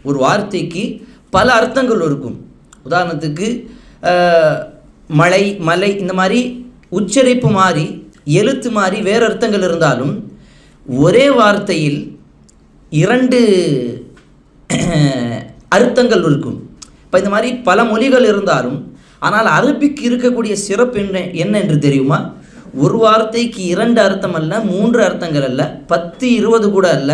ஒரு வார்த்தைக்கு பல அர்த்தங்கள் இருக்கும். உதாரணத்துக்கு மலை, மலை, இந்த மாதிரி உச்சரிப்பு மாறி எழுத்து மாறி வேறு அர்த்தங்கள் இருந்தாலும் ஒரே வார்த்தையில் 2 அர்த்தங்கள் இருக்கும். இப்போ இந்த மாதிரி பல மொழிகள் இருந்தாலும் ஆனால் அரபிக்கு இருக்கக்கூடிய சிறப்பு என்ன என்று தெரியுமா? ஒரு வார்த்தைக்கு 2 அர்த்தம் அல்ல, 3 அர்த்தங்கள் அல்ல, 10, 20 கூட அல்ல,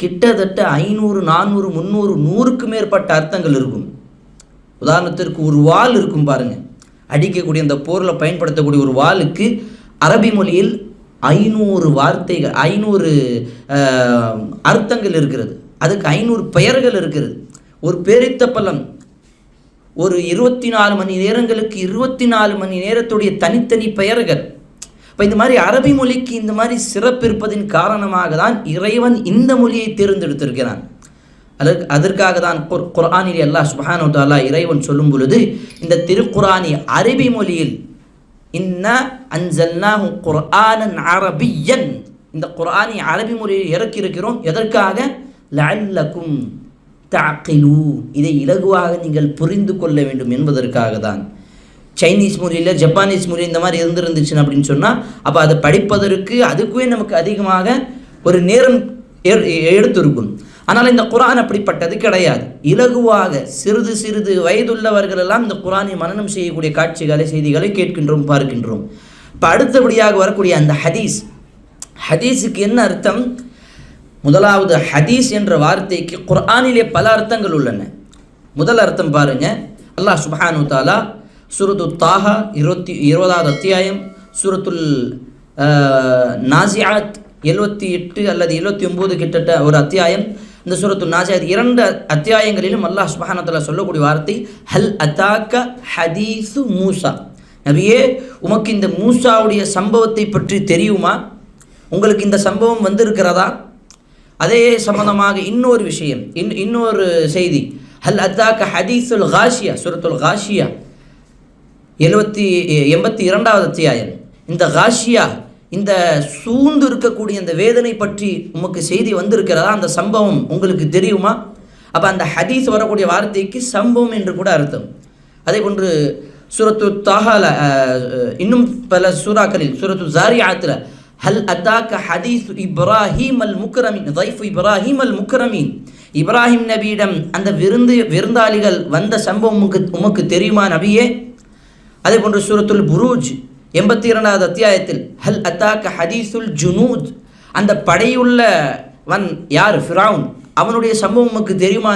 கிட்டத்தட்ட 500, 400, 300, 100க்கு மேற்பட்ட அர்த்தங்கள் இருக்கும். உதாரணத்திற்கு ஒரு வாள் இருக்கும் பாருங்கள், அடிக்கக்கூடிய அந்த போரில் பயன்படுத்தக்கூடிய ஒரு வாளுக்கு அரபி மொழியில் 500 வார்த்தைகள், 500 அர்த்தங்கள் இருக்கிறது. அதுக்கு 500 பெயர்கள் இருக்கிறது. ஒரு பேரித்த பழம் ஒரு 24 மணி நேரங்களுக்கு 24 மணி நேரத்துடைய தனித்தனி பெயர்கள். இப்போ இந்த மாதிரி அரபி மொழிக்கு இந்த மாதிரி சிறப்பு இருப்பதின் காரணமாக தான் இறைவன் இந்த மொழியை தேர்ந்தெடுத்திருக்கிறான். அதற்காக தான் குர்ஆனில் அல்லாஹ் சுப்ஹானஹு வ தஆலா இறைவன் சொல்லும் பொழுது இந்த திருக்குர்ஆனை அரபி மொழியில் இன்னா அன்ஸல்னாஹு குர்ஆனன் அரபியன், இந்த குர்ஆனை அரபி மொழியில் இறக்கியிருக்கிறோம். எதற்காக? லஅல்லக்கும் தஅகிலூன், இதை இலகுவாக நீங்கள் புரிந்து கொள்ள வேண்டும் என்பதற்காக தான். சைனீஸ் மொழியில், ஜப்பானீஸ் மொழி இந்த மாதிரி இருந்துருந்துச்சுன்னு அப்படின்னு சொன்னால் அப்போ அதை படிப்பதற்கு அதுக்குவே நமக்கு அதிகமாக ஒரு நேரம் எடுத்திருக்கும். ஆனால் இந்த குர்ஆன் அப்படிப்பட்டது கிடையாது. இலகுவாக சிறிது சிறிது வயதுள்ளவர்கள் எல்லாம் இந்த குர்ஆனை மனனம் செய்யக்கூடிய காட்சிகளை, செய்திகளை கேட்கின்றோம், பார்க்கின்றோம். இப்போ அடுத்தபடியாக வரக்கூடிய அந்த ஹதீஸ், ஹதீஸுக்கு என்ன அர்த்தம்? முதலாவது, ஹதீஸ் என்ற வார்த்தைக்கு குர்ஆனிலே பல அர்த்தங்கள் உள்ளன. முதல் அர்த்தம் பாருங்க, அல்லாஹ் சுப்ஹானஹு வ தஆலா சூரத்து தாஹா 20வது அத்தியாயம், சூரத்துல் நாசிஆத் 78 அல்லது 79 கிட்டத்தட்ட ஒரு அத்தியாயம், இந்த சூரத்துல் நாசிஆத் 2 அத்தியாயங்களிலும் அல்லாஹ் சுப்ஹானஹு வ தஆலா சொல்லக்கூடிய வார்த்தை ஹல் அதாக ஹதீஸு மூசா. நபியே, உமக்கு இந்த மூசாவுடைய சம்பவத்தை பற்றி தெரியுமா? உங்களுக்கு இந்த சம்பவம் வந்திருக்கிறதா? அதே சம்பந்தமாக இன்னொரு விஷயம், இன்னொரு செய்தி, ஹல் அதாக ஹதீஸுல் காஷியா, சூரத்துல் காஷியா 82வது அத்தியாயம். இந்த காஷியா, இந்த சூழ்ந்து இருக்கக்கூடிய இந்த வேதனை பற்றி உமக்கு செய்தி வந்திருக்கிறதா? அந்த சம்பவம் உங்களுக்கு தெரியுமா? அப்போ அந்த ஹதீஸ் வரக்கூடிய வார்த்தைக்கு சம்பவம் என்று கூட அர்த்தம். அதே போன்று சூரத்து தாஹால இன்னும் பல சூறாக்களில், சூரத்து ஜாரியாத்தில் ஹல் அதாக ஹதீஸ் இப்ராஹிம் அல் முக்ரமீன், தைஃப் இப்ராஹிம் அல் முக்ரமீன், இப்ராஹிம் நபியிடம் அந்த விருந்தாளிகள் வந்த சம்பவம் உமக்கு தெரியுமா நபியே? அதே போன்று சூரத்துல் புரூஜ் 82வது அத்தியாயத்தில் ஹல் அதாக ஹதீஸுல் ஜுனூத், அந்த படையுள்ளவன் யார்? ஃபிரௌன், அவனுடைய சம்பவம் உமக்கு தெரியுமா